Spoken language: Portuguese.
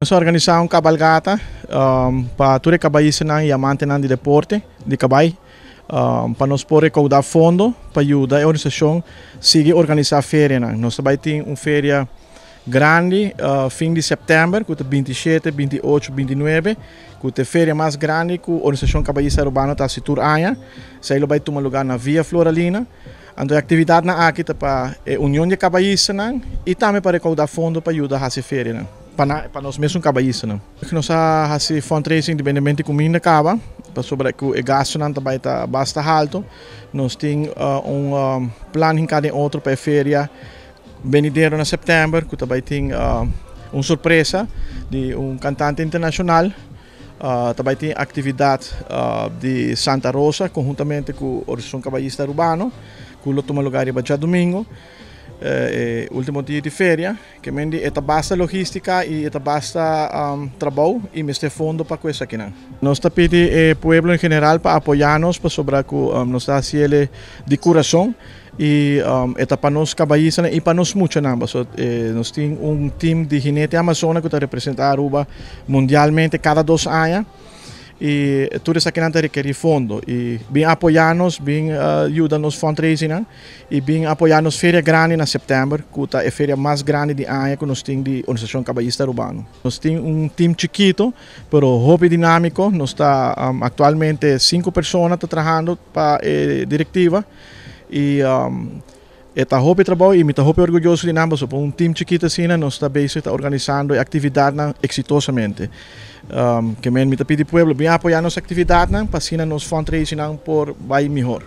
Nós organizamos uma cabalgata para todos os caballistas e amantes de deporte, de caballo, para nós poder recaudar fundo para ajudar a organização a seguir organizar a feira. Nós também temos uma feira grande, fim de setembro, que é 27, 28, 29, que é a feira mais grande que a organização caballista urbana está se turando. Isso vai tomar lugar na Via Floralina. Então, a atividade aqui é para a União de Caballistas e também para recaudar fundo para ajudar a essa feira. Para nós mesmos caballistas. Nós fazemos fundraising independente com a caba, para sobre que o gasto também está bastante alto. Nós temos plano em cada outro para a feira venidero em setembro, que também tem uma surpresa de cantante internacional. Também tem atividade de Santa Rosa, conjuntamente com a Organização Caballista Urbana, que toma lugar em domingo. Último dia de feira, que é basta logística e é basta trabalho e mestre fundo para coisa aqui. Nós pedimos ao povo em geral para apoiar-nos para sobre que nós está fazendo de coração e é para nós caballistas e para nós muito. Nós temos time de jinete amazônico que representa Aruba mundialmente cada 2 anos. E tudo isso aqui requer fundo e bem apoiar-nos, bem ajudar-nos fundraising e bem apoiar-nos feira grande em setembro, que é a feira mais grande de ano que nós temos de Organização Caballista Urbana. Nós temos time chiquito, mas hobby dinâmico. Nós está atualmente 5 pessoas trabalhando para a diretiva e está hobby trabalho e me está hobby orgulhoso de nós, por time chiquito assim, nós está organizando atividade exitosamente. Que me está pedindo ao povo bem apoiar nossa atividade para assim nós fundraising por vai melhor.